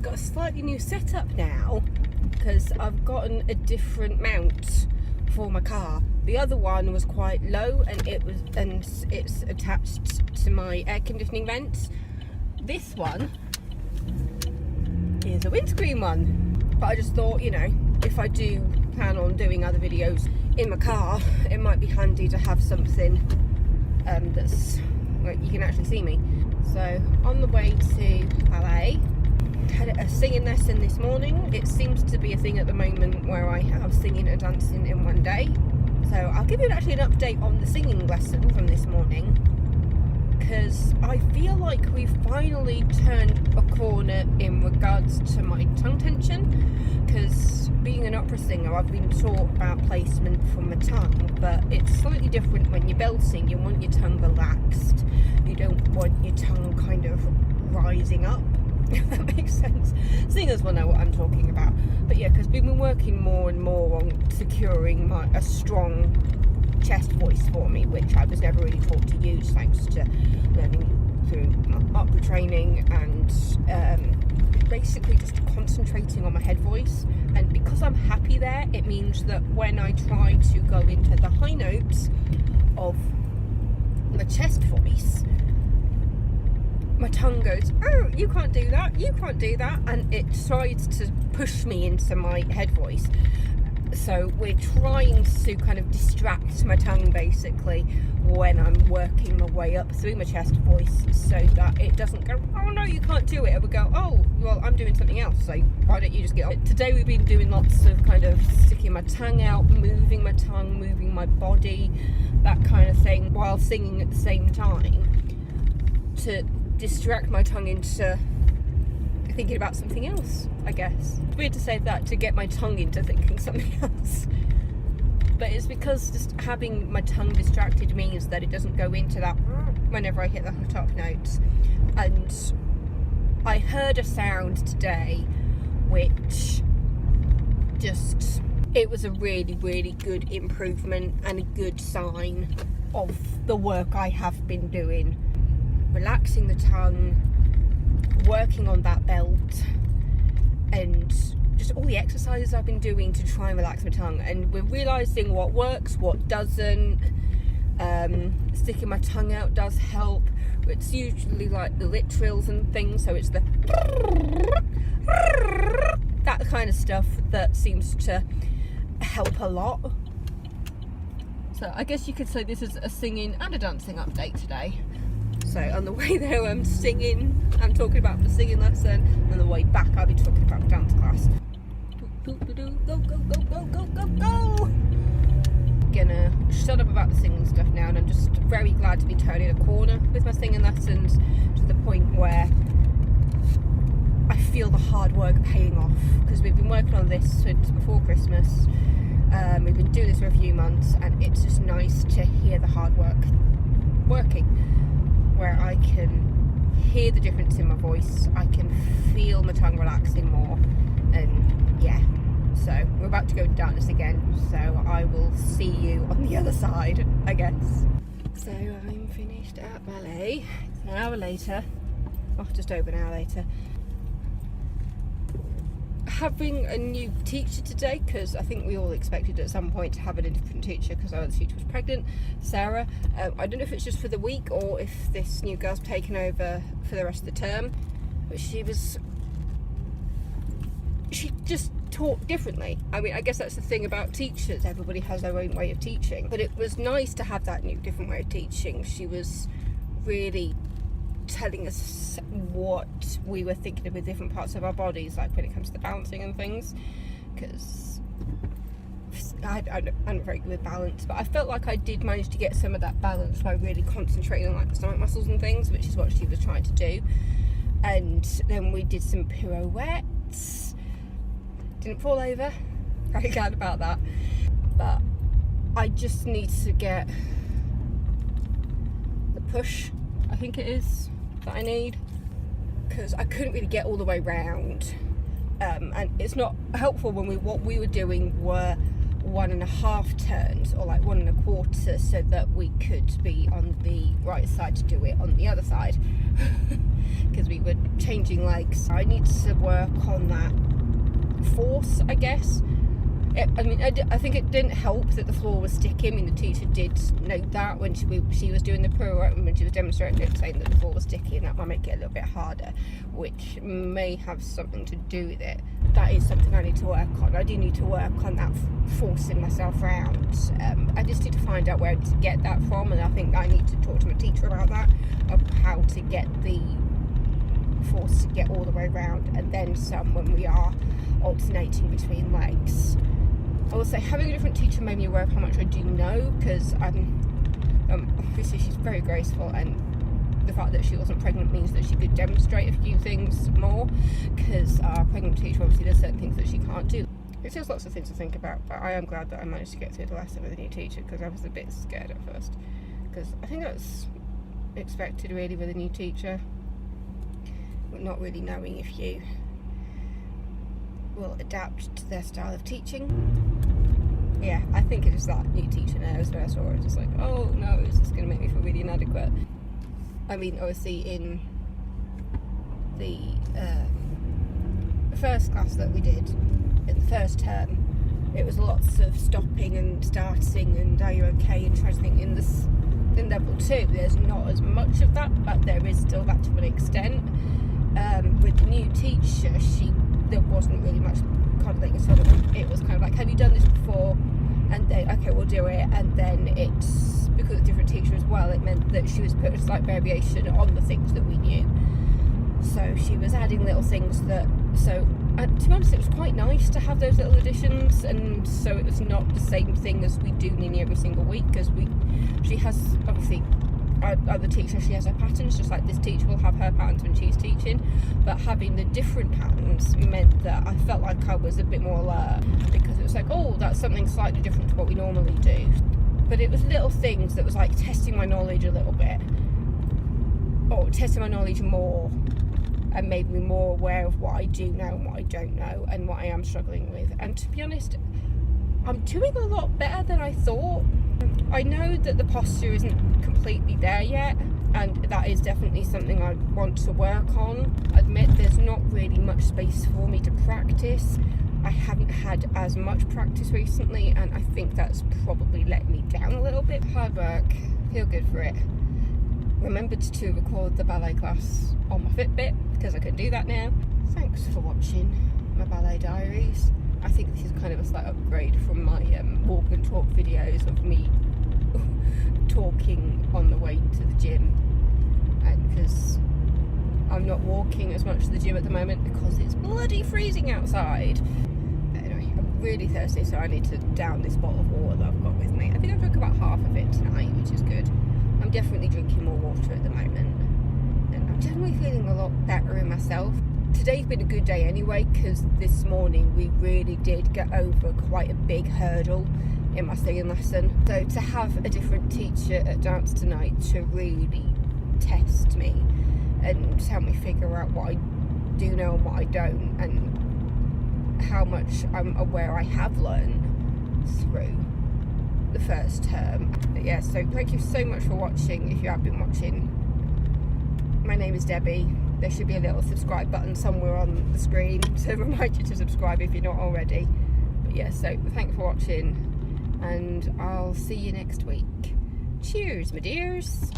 got a slightly new setup now because I've gotten a different mount for my car. The other one was quite low and it's attached to my air conditioning vents. This one is a windscreen one, but I just thought, you know, if I do plan on doing other videos in my car, it might be handy to have something that's like you can actually see me. So on the way to Ballet, had a singing lesson this morning. It seems to be a thing at the moment where I have singing and dancing in one day. So I'll give you actually an update on the singing lesson from this morning, because I feel like we've finally turned a corner in regards to my tongue tension. Because being an opera singer, I've been taught about placement for my tongue, but it's slightly different when you're belting. You want your tongue relaxed. You don't want your tongue kind of rising up, if that makes sense. Singers will know what I'm talking about. But yeah, because we've been working more and more on securing a strong chest voice for me, which I was never really taught to use, thanks to learning through my opera training and basically just concentrating on my head voice. And because I'm happy there, it means that when I try to go into the high notes of my chest voice, my tongue goes, oh, you can't do that, you can't do that, and it tries to push me into my head voice. So we're trying to kind of distract my tongue basically when I'm working my way up through my chest voice, so that it doesn't go, oh no, you can't do it. It would go, oh, well, I'm doing something else, so why don't you just get on. Today we've been doing lots of kind of sticking my tongue out, moving my tongue, moving my body, that kind of thing, while singing at the same time, to distract my tongue into thinking about something else, I guess. It's weird to say that, to get my tongue into thinking something else. But it's because just having my tongue distracted means that it doesn't go into that whenever I hit the top notes. And I heard a sound today which just, it was a really, really good improvement and a good sign of the work I have been doing. Relaxing the tongue, working on that belt, and just all the exercises I've been doing to try and relax my tongue. And we're realising what works, what doesn't. Sticking my tongue out does help. It's usually like the lip trills and things, so it's the that kind of stuff that seems to help a lot. So I guess you could say this is a singing and a dancing update today. So on the way there I'm talking about the singing lesson, and on the way back I'll be talking about dance class. Go, go, go, go, go, go, go! Gonna shut up about the singing stuff now, and I'm just very glad to be turning a corner with my singing lessons to the point where I feel the hard work paying off, because we've been working on this since before Christmas. We've been doing this for a few months, and it's just nice to hear the hard work working, where I can hear the difference in my voice, I can feel my tongue relaxing more, and yeah. So we're about to go dance again, so I will see you on the other side, I guess. So I'm finished at Ballet. It's an hour later, just over an hour later. Having a new teacher today, because I think we all expected at some point to have a different teacher, because our other teacher was pregnant, Sarah. I don't know if it's just for the week or if this new girl's taken over for the rest of the term, but she just taught differently. I mean, I guess that's the thing about teachers, everybody has their own way of teaching, but it was nice to have that new different way of teaching. She was really telling us what we were thinking of with different parts of our bodies, like when it comes to balancing and things, because I'm not very good with balance, but I felt like I did manage to get some of that balance by really concentrating on like the stomach muscles and things, which is what she was trying to do. And then we did some pirouettes, didn't fall over, very glad about that, but I just need to get the push, I think it is, that I need, because I couldn't really get all the way round, and it's not helpful when what we were doing were 1.5 turns, or like 1 1/4, so that we could be on the right side to do it on the other side, because we were changing legs. I need to work on that force, I guess. I think it didn't help that the floor was sticky. I mean, the teacher did note that when she was doing the program, when she was demonstrating it, saying that the floor was sticky, and that might make it a little bit harder, which may have something to do with it. That is something I need to work on. I do need to work on that forcing myself around. I just need to find out where to get that from, and I think I need to talk to my teacher about that, of how to get the force to get all the way around, and then some when we are alternating between legs. I will say, having a different teacher made me aware of how much I do know, because obviously she's very graceful, and the fact that she wasn't pregnant means that she could demonstrate a few things more, because our pregnant teacher, obviously there's certain things that she can't do. It's just lots of things to think about, but I am glad that I managed to get through the lesson with a new teacher, because I was a bit scared at first, because I think that's expected really with a new teacher, but not really knowing if you will adapt to their style of teaching. Yeah, I think it is that new teacher nerves when I saw her. I was just like, oh no, is this going to make me feel really inadequate? I mean, obviously in the first class that we did in the first term, it was lots of stopping and starting and are you okay and trying to think. In level 2 there's not as much of that, but there is still that to an extent. With the new teacher, there wasn't really much coddling, so it was kind of like, have you done this before? And then, okay, we'll do it. And then it's, because it's a different teacher as well, it meant that she was putting a slight variation on the things that we knew. So she was adding little things that, to be honest, it was quite nice to have those little additions, and so it was not the same thing as we do nearly every single week, because she has, obviously, other teacher, she has her patterns, just like this teacher will have her patterns when she's teaching, but having the different patterns meant that I felt like I was a bit more alert, because it was like, oh, that's something slightly different to what we normally do. But it was little things that was like testing my knowledge a little bit, or testing my knowledge more, and made me more aware of what I do know and what I don't know, and what I am struggling with. And to be honest, I'm doing a lot better than I thought. I know that the posture isn't completely there yet, and that is definitely something I want to work on. I admit there's not really much space for me to practice. I haven't had as much practice recently, and I think that's probably let me down a little bit. Hard work, feel good for it. Remembered to record the ballet class on my Fitbit, because I can do that now. Thanks for watching my ballet diaries. I think this is kind of a slight upgrade from my walk and talk videos of me talking on the way to the gym, and because I'm not walking as much to the gym at the moment because it's bloody freezing outside. But anyway, I'm really thirsty, so I need to down this bottle of water that I've got with me. I think I've drunk about half of it tonight, which is good. I'm definitely drinking more water at the moment, and I'm generally feeling a lot better in myself. Today's been a good day anyway, because this morning we really did get over quite a big hurdle in my singing lesson. So to have a different teacher at dance tonight to really test me and help me figure out what I do know and what I don't, and how much I'm aware I have learned through the first term. But yeah, so thank you so much for watching if you have been watching. My name is Debbie. There should be a little subscribe button somewhere on the screen to remind you to subscribe if you're not already. But yeah, so thanks for watching, and I'll see you next week. Cheers, my dears.